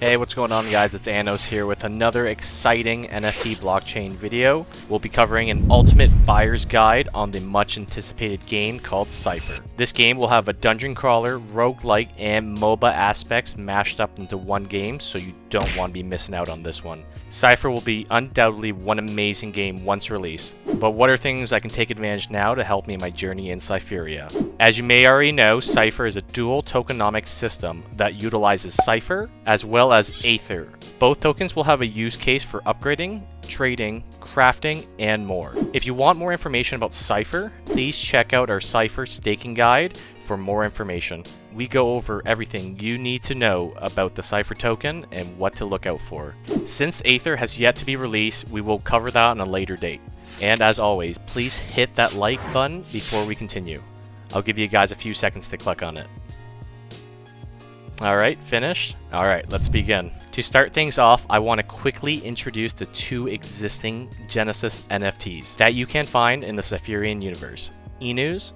Hey, what's going on guys? It's Anos here with another exciting NFT blockchain video. We'll be covering an ultimate buyer's guide on the much anticipated game called Sipher. This game will have a dungeon crawler, roguelike, and MOBA aspects mashed up into one game, so you don't want to be missing out on this one. Sipher will be undoubtedly one amazing game once released, but what are things I can take advantage now to help me in my journey in Sipherian? As you may already know, Sipher is a dual tokenomics system that utilizes Sipher as well as Aether. Both tokens will have a use case for upgrading, trading, crafting, and more. If you want more information about Sipher, please check out our Sipher staking guide for more information. We go over everything you need to know about the Sipher token and what to look out for. Since Aether has yet to be released, we will cover that on a later date. And as always, please hit that like button before we continue. I'll give you guys a few seconds to click on it. Alright, finished? Alright, let's begin. To start things off, I want to quickly introduce the two existing Genesis NFTs that you can find in the Sipherian universe, Inus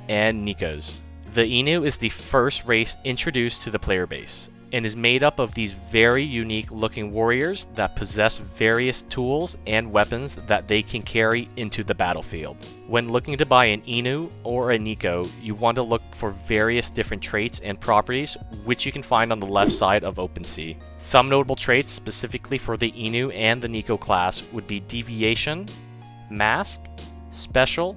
and Nekos. The Inu is the first race introduced to the player base and is made up of these very unique looking warriors that possess various tools and weapons that they can carry into the battlefield. When looking to buy an Inu or a Neko, you want to look for various different traits and properties which you can find on the left side of OpenSea. Some notable traits specifically for the Inu and the Neko class would be Deviation, Mask, Special,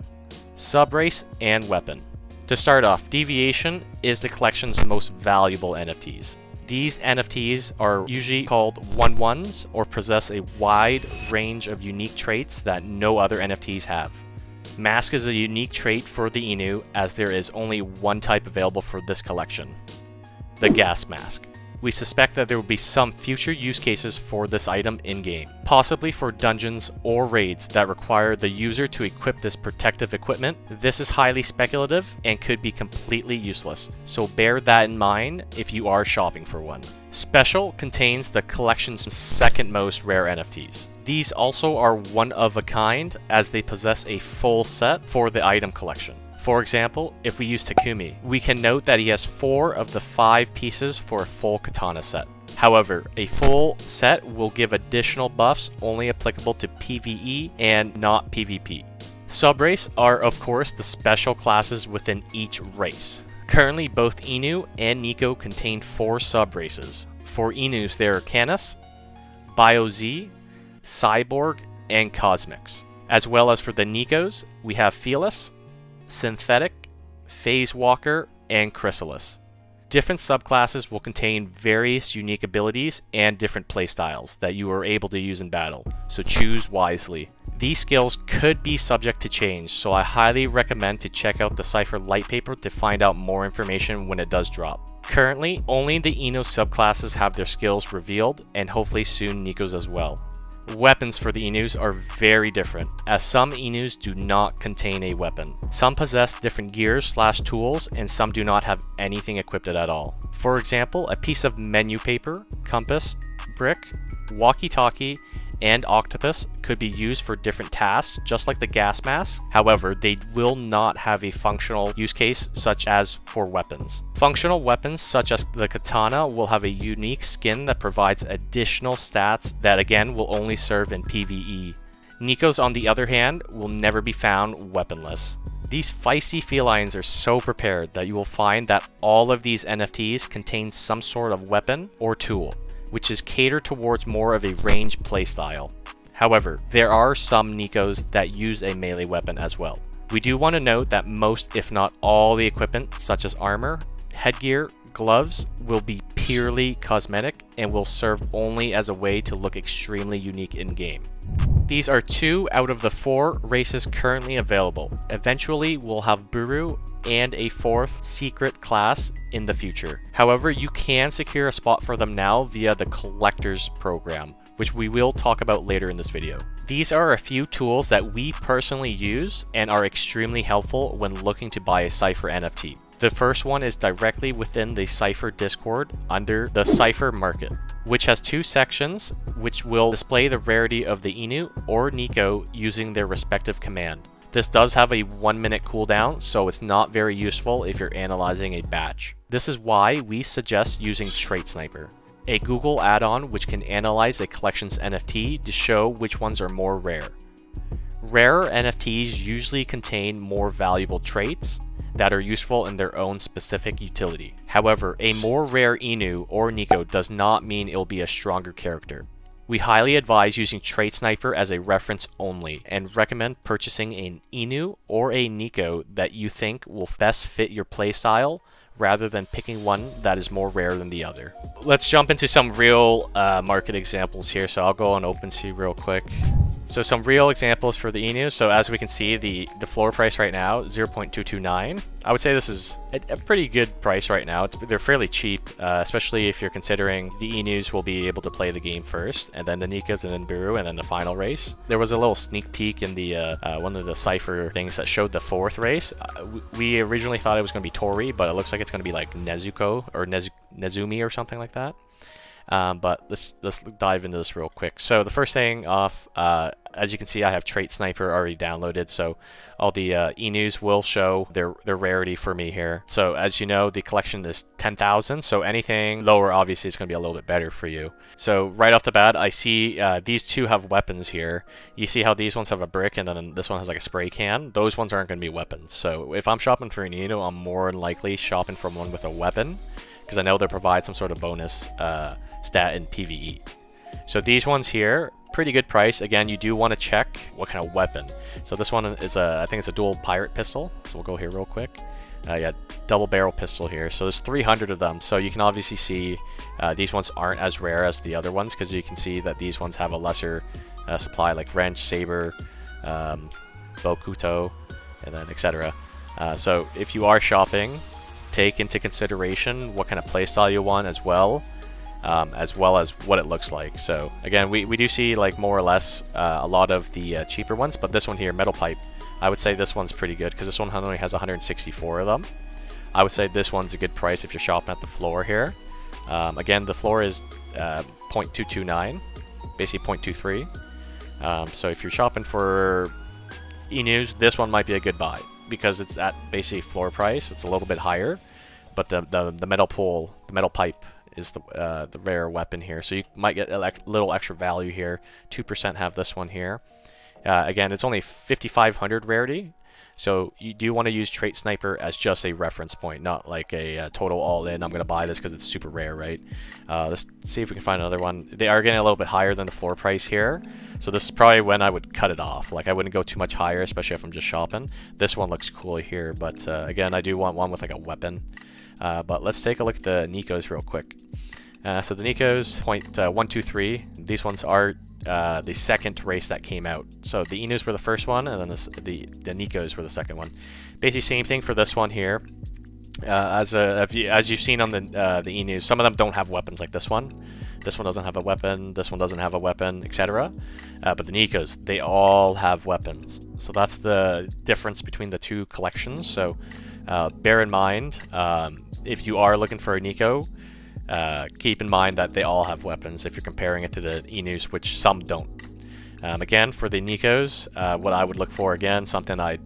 Subrace, and Weapon. To start off, Deviation is the collection's most valuable NFTs. These NFTs are usually called 1/1s or possess a wide range of unique traits that no other NFTs have. Mask is a unique trait for the Inu as there is only one type available for this collection, the Gas Mask. We suspect that there will be some future use cases for this item in-game, possibly for dungeons or raids that require the user to equip this protective equipment. This is highly speculative and could be completely useless, so bear that in mind if you are shopping for one. Special contains the collection's second most rare NFTs. These also are one of a kind as they possess a full set for the item collection. For example, if we use Takumi, we can note that he has 4 of the 5 pieces for a full katana set. However, a full set will give additional buffs only applicable to PvE and not PvP. Subrace are of course the special classes within each race. Currently both Inu and Neko contain 4 subraces. For Inus there are Canis, BioZ, Cyborg, and Cosmics. As well as for the Nekos, we have Felis, Synthetic, Phase Walker, and Chrysalis. Different subclasses will contain various unique abilities and different playstyles that you are able to use in battle, so choose wisely. These skills could be subject to change, so I highly recommend to check out the Sipher light paper to find out more information when it does drop. Currently, only the Ino subclasses have their skills revealed, and hopefully soon Neko's as well. Weapons for the Inus are very different, as some Inus do not contain a weapon. Some possess different gears/tools, and some do not have anything equipped at all. For example, a piece of menu paper, compass, brick, walkie-talkie, and octopus could be used for different tasks, just like the gas mask. However, they will not have a functional use case such as for weapons. Functional weapons such as the katana will have a unique skin that provides additional stats that again will only serve in PvE. Nekos on the other hand will never be found weaponless. These feisty felines are so prepared that you will find that all of these NFTs contain some sort of weapon or tool, which is catered towards more of a range playstyle. However, there are some Nekos that use a melee weapon as well. We do want to note that most, if not all, the equipment such as armor, headgear, gloves will be purely cosmetic and will serve only as a way to look extremely unique in-game. These are 2 out of the 4 races currently available. Eventually, we'll have Buru and a 4th secret class in the future. However, you can secure a spot for them now via the Collectors program, which we will talk about later in this video. These are a few tools that we personally use and are extremely helpful when looking to buy a Sipher NFT. The first one is directly within the Sipher Discord under the Sipher Market, which has 2 sections which will display the rarity of the Inu or Neko using their respective command. This does have a 1-minute cooldown, so it's not very useful if you're analyzing a batch. This is why we suggest using Trait Sniper. a Google add-on which can analyze a collection's NFT to show which ones are more rare. Rarer NFTs usually contain more valuable traits that are useful in their own specific utility. However, a more rare Inu or Neko does not mean it will be a stronger character. We highly advise using Trait Sniper as a reference only and recommend purchasing an Inu or a Neko that you think will best fit your playstyle rather than picking one that is more rare than the other. Let's jump into some real market examples here. So I'll go on OpenSea real quick. So some real examples for the Inu. So as we can see, the floor price right now, 0.229. I would say this is a pretty good price right now. They're fairly cheap, especially if you're considering the Inus will be able to play the game first, and then the Nikas, and then Buru, and then the final race. There was a little sneak peek in the one of the Sipher things that showed the fourth race. We originally thought it was going to be Tori, but it looks like it's going to be like Nezuko or Nezumi or something like that. But let's dive into this real quick. So the first thing off, as you can see, I have Trait Sniper already downloaded, so all the Inus will show their rarity for me here. So as you know, the collection is 10,000, so anything lower obviously is going to be a little bit better for you. So right off the bat, I see these two have weapons here. You see how these ones have a brick and then this one has like a spray can? Those ones aren't going to be weapons. So if I'm shopping for an Inu, I'm more than likely shopping for one with a weapon, because I know they provide some sort of bonus stat in PvE. So these ones here, pretty good price. Again, you do want to check what kind of weapon. So this one is I think it's a dual pirate pistol. So we'll go here real quick. Yeah, double barrel pistol here. So there's 300 of them. So you can obviously see these ones aren't as rare as the other ones, because you can see that these ones have a lesser supply, like wrench, saber, bokuto, and then etc. So if you are shopping, take into consideration what kind of playstyle you want as well as what it looks like. So again, we do see like more or less a lot of the cheaper ones, but this one here, Metal Pipe, I would say this one's pretty good because this one only has 164 of them. I would say this one's a good price if you're shopping at the floor here. Again, the floor is 0.229, basically 0.23. So if you're shopping for Inus, this one might be a good buy because it's at basically floor price. It's a little bit higher, but the metal pole, the metal pipe, is the rare weapon here, so you might get a little extra value here. 2% have this one here. Again, it's only 5,500 rarity, so you do want to use Trait Sniper as just a reference point, not like a total all-in. I'm going to buy this because it's super rare, right? Let's see if we can find another one. They are getting a little bit higher than the floor price here, so this is probably when I would cut it off. Like, I wouldn't go too much higher, especially if I'm just shopping. This one looks cool here, but again, I do want one with like a weapon. But let's take a look at the Nekos real quick. So the Nekos, 0.123. These ones are the second race that came out. So the Inus were the first one, and then the Nekos were the second one. Basically, same thing for this one here. As you've seen on the Inus, some of them don't have weapons like this one. This one doesn't have a weapon. This one doesn't have a weapon, etc. But the Nekos, they all have weapons. So that's the difference between the two collections. So bear in mind, if you are looking for a Neko, keep in mind that they all have weapons if you're comparing it to the Inus, which some don't. Again, for the Nekos, what I would look for, again, something I'd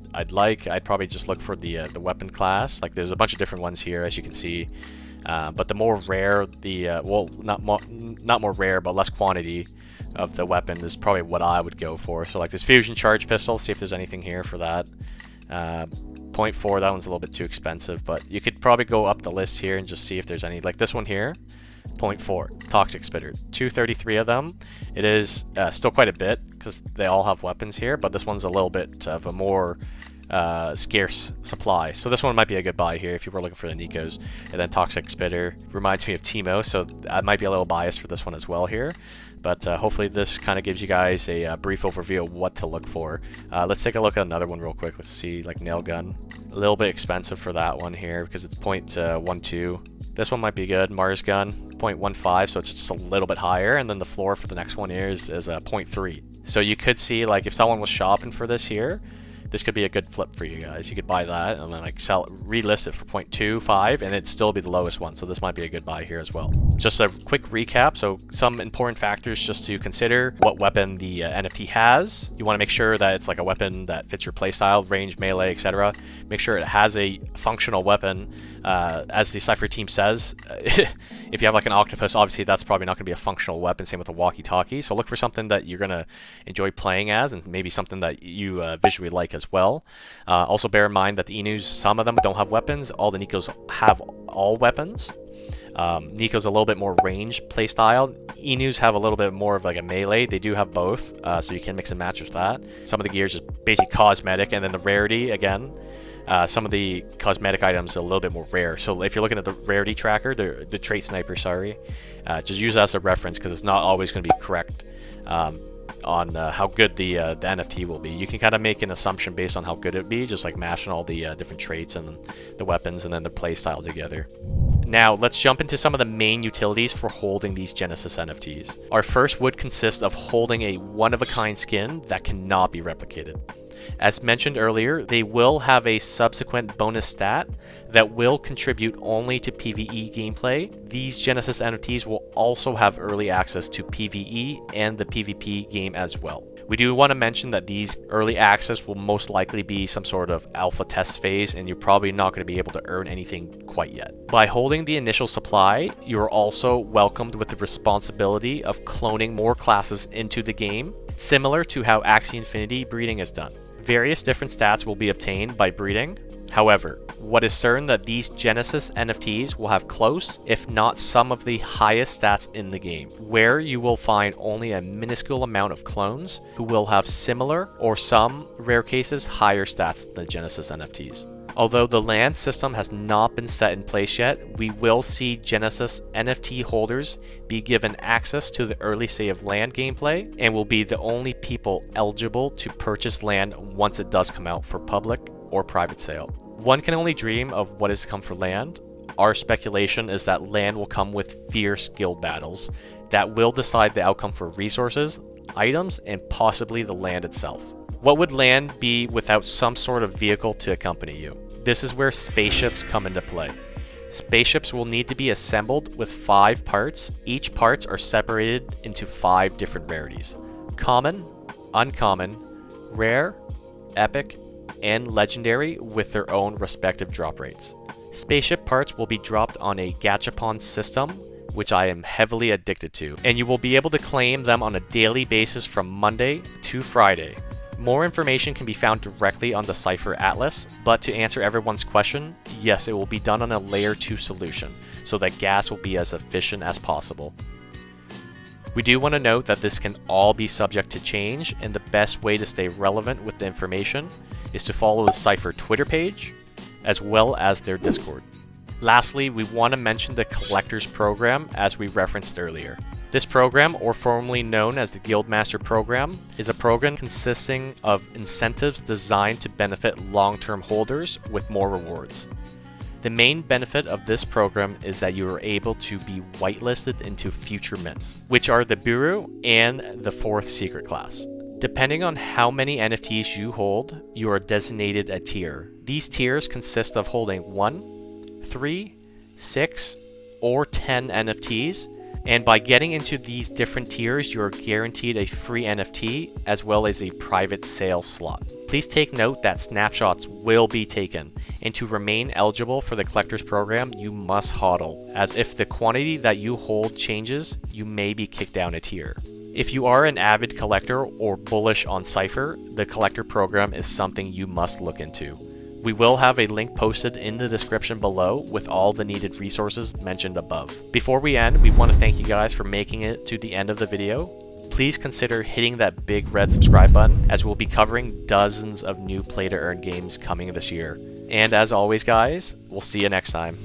probably just look for the weapon class. Like, there's a bunch of different ones here, as you can see. But the more rare, well, not more rare, but less quantity of the weapon is probably what I would go for. So like this fusion charge pistol, see if there's anything here for that. 0.4, that one's a little bit too expensive, but you could probably go up the list here and just see if there's any, like this one here, 0.4, Toxic Spitter, 233 of them. It is still quite a bit because they all have weapons here, but this one's a little bit of a more scarce supply. So this one might be a good buy here if you were looking for the Nekos. And then Toxic Spitter reminds me of Teemo, so I might be a little biased for this one as well here. But hopefully this kind of gives you guys a brief overview of what to look for. Let's take a look at another one real quick. Let's see, like Nail Gun. A little bit expensive for that one here because it's 0.12. This one might be good. Mars Gun, 0.15, so it's just a little bit higher. And then the floor for the next one here is 0.3. So you could see, like, if someone was shopping for this here, this could be a good flip for you guys. You could buy that and then like relist it for 0.25 and it'd still be the lowest one. So this might be a good buy here as well. Just a quick recap, so some important factors just to consider: what weapon the NFT has. You want to make sure that it's like a weapon that fits your playstyle, range, melee, etc. Make sure it has a functional weapon. As the Sipher team says, if you have like an octopus, obviously that's probably not going to be a functional weapon, same with a walkie-talkie. So look for something that you're going to enjoy playing as, and maybe something that you visually like as well. Also bear in mind that the Inus, some of them don't have weapons, all the Nekos have all weapons. Neko's a little bit more range playstyle. Inus have a little bit more of like a melee. They do have both, so you can mix and match with that. Some of the gear is just basically cosmetic, and then the rarity, again, some of the cosmetic items are a little bit more rare. So if you're looking at the rarity tracker, the trait sniper, sorry, just use that as a reference because it's not always going to be correct on how good the NFT will be. You can kind of make an assumption based on how good it would be, just like mashing all the different traits and the weapons and then the playstyle together. Now, let's jump into some of the main utilities for holding these Genesis NFTs. Our first would consist of holding a one-of-a-kind skin that cannot be replicated. As mentioned earlier, they will have a subsequent bonus stat that will contribute only to PvE gameplay. These Genesis NFTs will also have early access to PvE and the PvP game as well. We do want to mention that these early access will most likely be some sort of alpha test phase, and you're probably not going to be able to earn anything quite yet. By holding the initial supply, you're also welcomed with the responsibility of cloning more classes into the game, similar to how Axie Infinity breeding is done. Various different stats will be obtained by breeding. However, what is certain that these Genesis NFTs will have close, if not some of the highest stats in the game, where you will find only a minuscule amount of clones who will have similar, or some rare cases, higher stats than the Genesis NFTs. Although the land system has not been set in place yet, we will see Genesis NFT holders be given access to the early save land gameplay and will be the only people eligible to purchase land once it does come out for public or private sale. One can only dream of what is to come for land. Our speculation is that land will come with fierce guild battles that will decide the outcome for resources, items, and possibly the land itself. What would land be without some sort of vehicle to accompany you? This is where spaceships come into play. Spaceships will need to be assembled with 5 parts. Each parts are separated into 5 different rarities: common, uncommon, rare, epic, and legendary, with their own respective drop rates. Spaceship parts will be dropped on a gachapon system, which I am heavily addicted to, and you will be able to claim them on a daily basis from Monday to Friday. More information can be found directly on the Sipher Atlas, but to answer everyone's question, yes, it will be done on a layer 2 solution, so that gas will be as efficient as possible. We do want to note that this can all be subject to change, and the best way to stay relevant with the information is to follow the Sipher Twitter page, as well as their Discord. Lastly, we want to mention the Collectors Program, as we referenced earlier. This program, or formerly known as the Guildmaster program, is a program consisting of incentives designed to benefit long-term holders with more rewards. The main benefit of this program is that you are able to be whitelisted into future mints, which are the Bureau and the 4th secret class. Depending on how many NFTs you hold, you are designated a tier. These tiers consist of holding 1, 3, 6, or 10 NFTs, and by getting into these different tiers, you are guaranteed a free NFT as well as a private sale slot. Please take note that snapshots will be taken, and to remain eligible for the Collectors Program, you must hodl, as if the quantity that you hold changes, you may be kicked down a tier. If you are an avid collector or bullish on Sipher, the Collector Program is something you must look into. We will have a link posted in the description below with all the needed resources mentioned above. Before we end, we want to thank you guys for making it to the end of the video. Please consider hitting that big red subscribe button, as we'll be covering dozens of new play to earn games coming this year. And as always guys, we'll see you next time.